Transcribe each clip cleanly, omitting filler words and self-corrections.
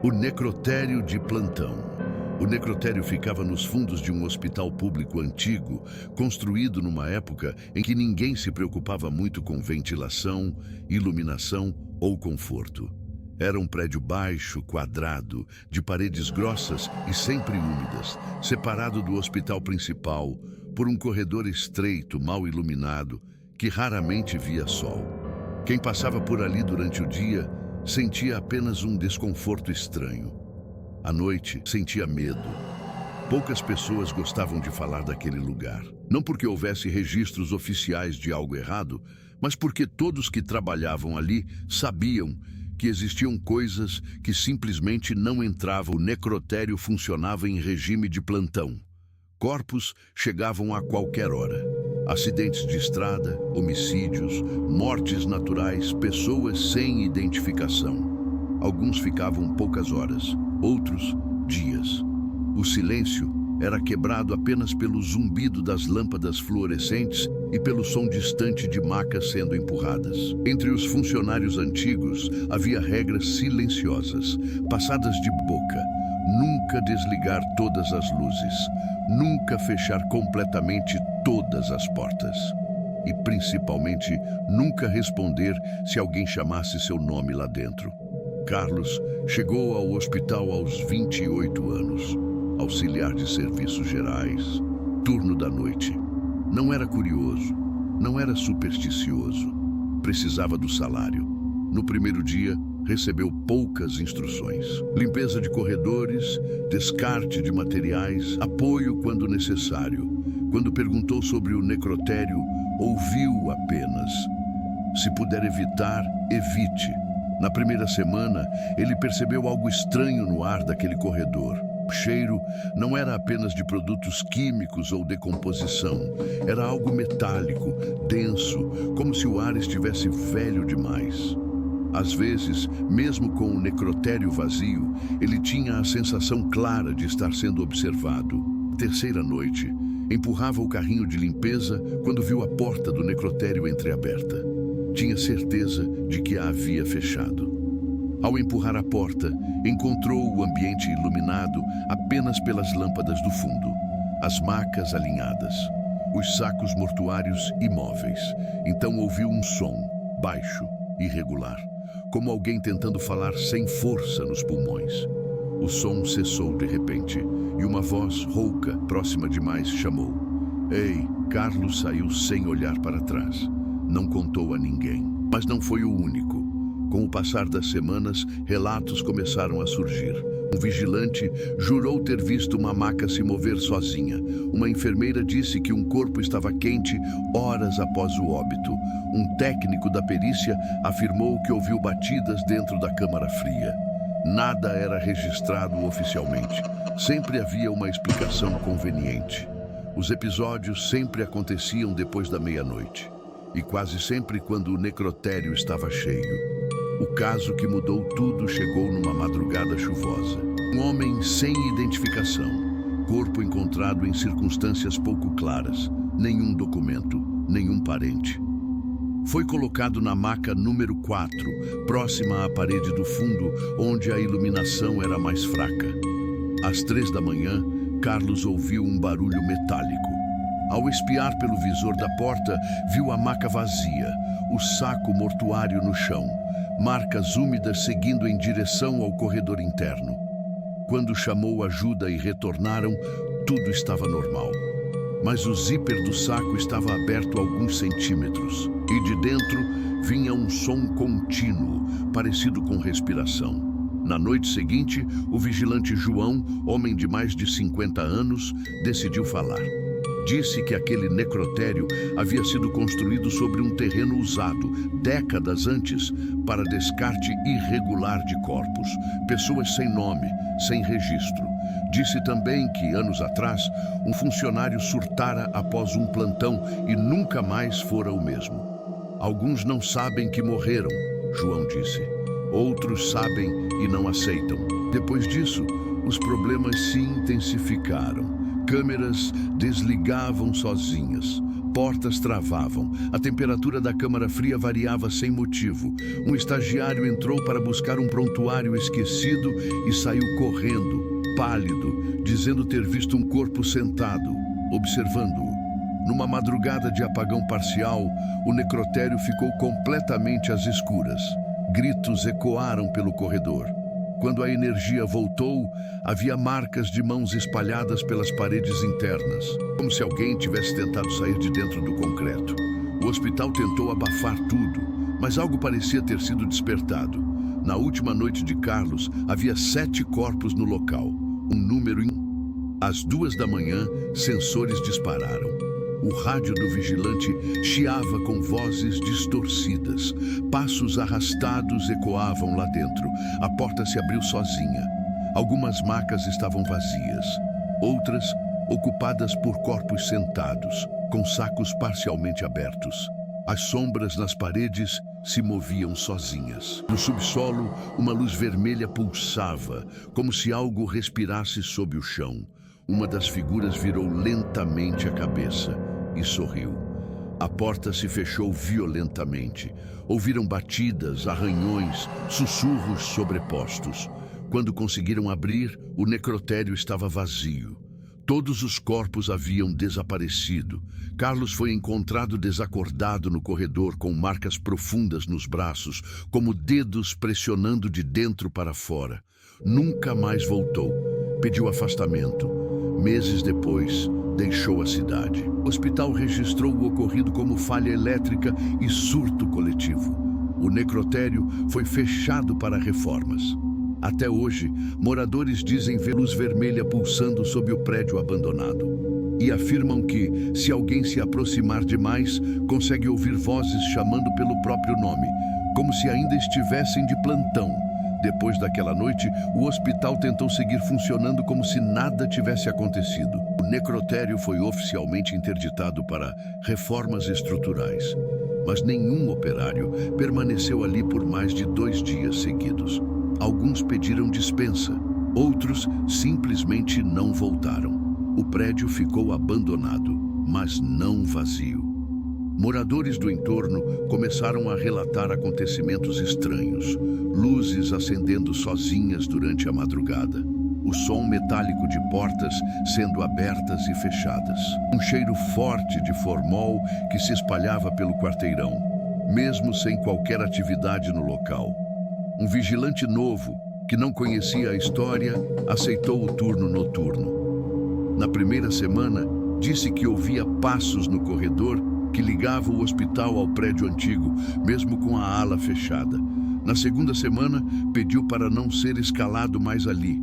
O necrotério de plantão. O necrotério ficava nos fundos de um hospital público antigo, construído numa época em que ninguém se preocupava muito com ventilação, iluminação ou conforto. Era um prédio baixo, quadrado, de paredes grossas e sempre úmidas, separado do hospital principal por um corredor estreito, mal iluminado, que raramente via sol. Quem passava por ali durante o dia sentia apenas um desconforto estranho. À noite, sentia medo. Poucas pessoas gostavam de falar daquele lugar. Não porque houvesse registros oficiais de algo errado, mas porque todos que trabalhavam ali sabiam que existiam coisas que simplesmente não entravam. O necrotério funcionava em regime de plantão. Corpos chegavam a qualquer hora. Acidentes de estrada, homicídios, mortes naturais, pessoas sem identificação. Alguns ficavam poucas horas, outros dias. O silêncio era quebrado apenas pelo zumbido das lâmpadas fluorescentes e pelo som distante de macas sendo empurradas. Entre os funcionários antigos havia regras silenciosas, passadas de boca. Nunca desligar todas as luzes, nunca fechar completamente todas as portas. E, principalmente, nunca responder se alguém chamasse seu nome lá dentro. Carlos chegou ao hospital aos 28 anos, auxiliar de serviços gerais, turno da noite. Não era curioso, não era supersticioso, precisava do salário. No primeiro dia, recebeu poucas instruções. Limpeza de corredores, descarte de materiais, apoio quando necessário. Quando perguntou sobre o necrotério, ouviu apenas: se puder evitar, evite. Na primeira semana, ele percebeu algo estranho no ar daquele corredor. O cheiro não era apenas de produtos químicos ou decomposição. Era algo metálico, denso, como se o ar estivesse velho demais. Às vezes, mesmo com o necrotério vazio, ele tinha a sensação clara de estar sendo observado. Terceira noite, empurrava o carrinho de limpeza quando viu a porta do necrotério entreaberta. Tinha certeza de que a havia fechado. Ao empurrar a porta, encontrou o ambiente iluminado apenas pelas lâmpadas do fundo, as macas alinhadas, os sacos mortuários imóveis. Então ouviu um som, baixo, irregular, como alguém tentando falar sem força nos pulmões. O som cessou de repente e uma voz rouca, próxima demais, chamou. Ei, Carlos saiu sem olhar para trás. Não contou a ninguém, mas não foi o único. Com o passar das semanas, relatos começaram a surgir. Um vigilante jurou ter visto uma maca se mover sozinha. Uma enfermeira disse que um corpo estava quente horas após o óbito. Um técnico da perícia afirmou que ouviu batidas dentro da câmara fria. Nada era registrado oficialmente. Sempre havia uma explicação conveniente. Os episódios sempre aconteciam depois da meia-noite. E quase sempre quando o necrotério estava cheio. O caso que mudou tudo chegou numa madrugada chuvosa. Um homem sem identificação, corpo encontrado em circunstâncias pouco claras, nenhum documento, nenhum parente. Foi colocado na maca número 4, próxima à parede do fundo, onde a iluminação era mais fraca. Às 3 da manhã, Carlos ouviu um barulho metálico. Ao espiar pelo visor da porta, viu a maca vazia, o saco mortuário no chão, marcas úmidas seguindo em direção ao corredor interno. Quando chamou ajuda e retornaram, tudo estava normal. Mas o zíper do saco estava aberto alguns centímetros, e de dentro vinha um som contínuo, parecido com respiração. Na noite seguinte, o vigilante João, homem de mais de 50 anos, decidiu falar. Disse que aquele necrotério havia sido construído sobre um terreno usado, décadas antes, para descarte irregular de corpos, pessoas sem nome, sem registro. Disse também que, anos atrás, um funcionário surtara após um plantão e nunca mais fora o mesmo. Alguns não sabem que morreram, João disse. Outros sabem e não aceitam. Depois disso, os problemas se intensificaram. Câmeras desligavam sozinhas, portas travavam, a temperatura da câmara fria variava sem motivo. Um estagiário entrou para buscar um prontuário esquecido e saiu correndo, pálido, dizendo ter visto um corpo sentado, observando-o. Numa madrugada de apagão parcial, o necrotério ficou completamente às escuras. Gritos ecoaram pelo corredor. Quando a energia voltou, havia marcas de mãos espalhadas pelas paredes internas, como se alguém tivesse tentado sair de dentro do concreto. O hospital tentou abafar tudo, mas algo parecia ter sido despertado. Na última noite de Carlos, havia 7 corpos no local, um número Às 2 da manhã, sensores dispararam. O rádio do vigilante chiava com vozes distorcidas. Passos arrastados ecoavam lá dentro. A porta se abriu sozinha. Algumas macas estavam vazias. Outras ocupadas por corpos sentados, com sacos parcialmente abertos. As sombras nas paredes se moviam sozinhas. No subsolo, uma luz vermelha pulsava, como se algo respirasse sob o chão. Uma das figuras virou lentamente a cabeça e sorriu. A porta se fechou violentamente. Ouviram batidas, arranhões, sussurros sobrepostos. Quando conseguiram abrir, o necrotério estava vazio. Todos os corpos haviam desaparecido. Carlos foi encontrado desacordado no corredor, com marcas profundas nos braços, como dedos pressionando de dentro para fora. Nunca mais voltou. Pediu afastamento. Meses depois, deixou a cidade. O hospital registrou o ocorrido como falha elétrica e surto coletivo. O necrotério foi fechado para reformas. Até hoje, moradores dizem ver luz vermelha pulsando sob o prédio abandonado. E afirmam que, se alguém se aproximar demais, consegue ouvir vozes chamando pelo próprio nome, como se ainda estivessem de plantão. Depois daquela noite, o hospital tentou seguir funcionando como se nada tivesse acontecido. O necrotério foi oficialmente interditado para reformas estruturais, mas nenhum operário permaneceu ali por mais de 2 dias seguidos. Alguns pediram dispensa, outros simplesmente não voltaram. O prédio ficou abandonado, mas não vazio. Moradores do entorno começaram a relatar acontecimentos estranhos, luzes acendendo sozinhas durante a madrugada, o som metálico de portas sendo abertas e fechadas, um cheiro forte de formol que se espalhava pelo quarteirão, mesmo sem qualquer atividade no local. Um vigilante novo, que não conhecia a história, aceitou o turno noturno. Na primeira semana, disse que ouvia passos no corredor que ligava o hospital ao prédio antigo, mesmo com a ala fechada. Na segunda semana, pediu para não ser escalado mais ali.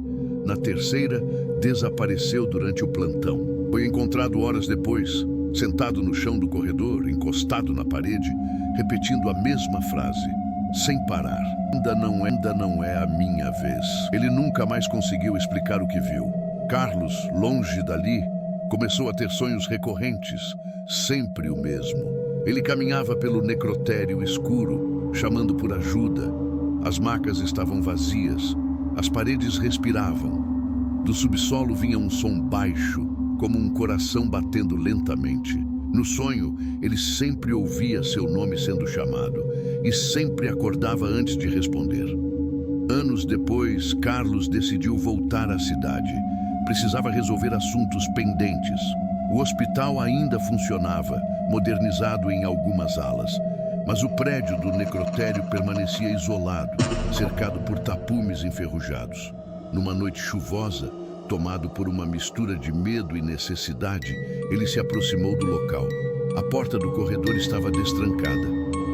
Na terceira, desapareceu durante o plantão. Foi encontrado horas depois, sentado no chão do corredor, encostado na parede, repetindo a mesma frase, sem parar. Ainda não é a minha vez. Ele nunca mais conseguiu explicar o que viu. Carlos, longe dali, começou a ter sonhos recorrentes, sempre o mesmo. Ele caminhava pelo necrotério escuro, chamando por ajuda. As macas estavam vazias, as paredes respiravam. Do subsolo vinha um som baixo, como um coração batendo lentamente. No sonho, ele sempre ouvia seu nome sendo chamado e sempre acordava antes de responder. Anos depois, Carlos decidiu voltar à cidade. Precisava resolver assuntos pendentes. O hospital ainda funcionava, modernizado em algumas alas, mas o prédio do necrotério permanecia isolado, cercado por tapumes enferrujados. Numa noite chuvosa, tomado por uma mistura de medo e necessidade, ele se aproximou do local. A porta do corredor estava destrancada.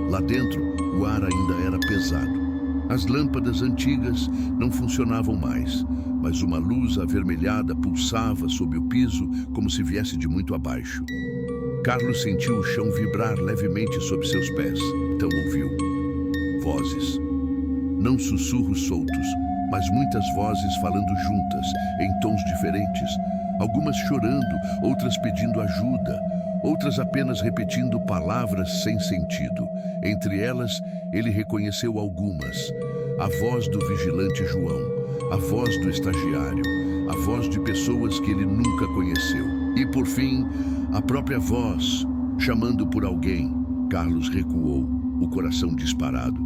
Lá dentro, o ar ainda era pesado. As lâmpadas antigas não funcionavam mais, mas uma luz avermelhada pulsava sob o piso como se viesse de muito abaixo. Carlos sentiu o chão vibrar levemente sob seus pés. Então ouviu vozes. Não sussurros soltos, mas muitas vozes falando juntas, em tons diferentes. Algumas chorando, outras pedindo ajuda, outras apenas repetindo palavras sem sentido. Entre elas, ele reconheceu algumas. A voz do vigilante João, a voz do estagiário, a voz de pessoas que ele nunca conheceu. E, por fim, a própria voz Chamando por alguém, Carlos recuou, o coração disparado.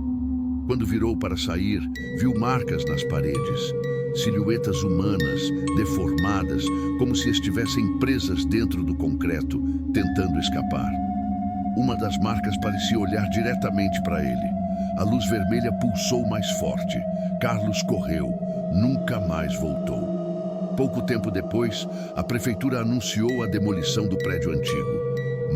Quando virou para sair, viu marcas nas paredes, silhuetas humanas, deformadas, como se estivessem presas dentro do concreto, tentando escapar. Uma das marcas parecia olhar diretamente para ele. A luz vermelha pulsou mais forte. Carlos correu, nunca mais voltou. Pouco tempo depois, a prefeitura anunciou a demolição do prédio antigo.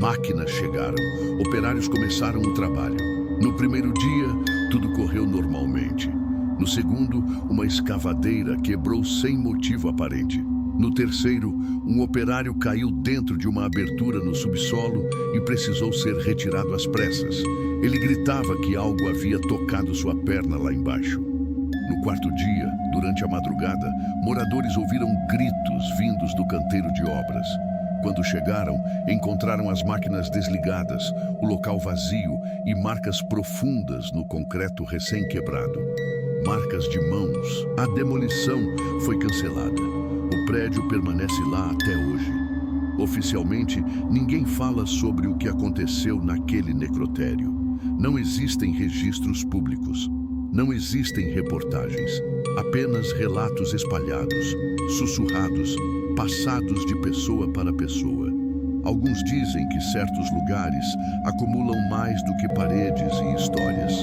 Máquinas chegaram, operários começaram o trabalho. No primeiro dia, tudo correu normalmente. No segundo, uma escavadeira quebrou sem motivo aparente. No terceiro, um operário caiu dentro de uma abertura no subsolo e precisou ser retirado às pressas. Ele gritava que algo havia tocado sua perna lá embaixo. No quarto dia, durante a madrugada, moradores ouviram gritos vindos do canteiro de obras. Quando chegaram, encontraram as máquinas desligadas, o local vazio e marcas profundas no concreto recém-quebrado. Marcas de mãos. A demolição foi cancelada. O prédio permanece lá até hoje. Oficialmente, ninguém fala sobre o que aconteceu naquele necrotério. Não existem registros públicos. Não existem reportagens. Apenas relatos espalhados, sussurrados, passados de pessoa para pessoa. Alguns dizem que certos lugares acumulam mais do que paredes e histórias.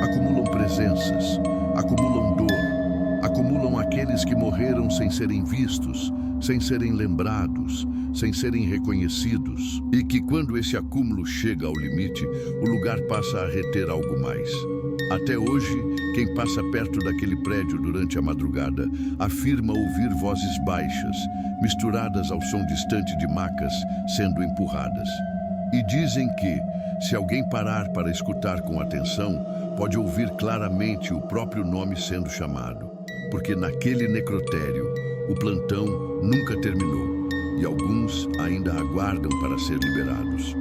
Acumulam presenças, acumulam dor, acumulam aqueles que morreram sem serem vistos, sem serem lembrados, sem serem reconhecidos, e que quando esse acúmulo chega ao limite, o lugar passa a reter algo mais. Até hoje, quem passa perto daquele prédio durante a madrugada afirma ouvir vozes baixas, misturadas ao som distante de macas sendo empurradas. E dizem que, se alguém parar para escutar com atenção, pode ouvir claramente o próprio nome sendo chamado, porque naquele necrotério, o plantão nunca terminou e alguns ainda aguardam para ser liberados.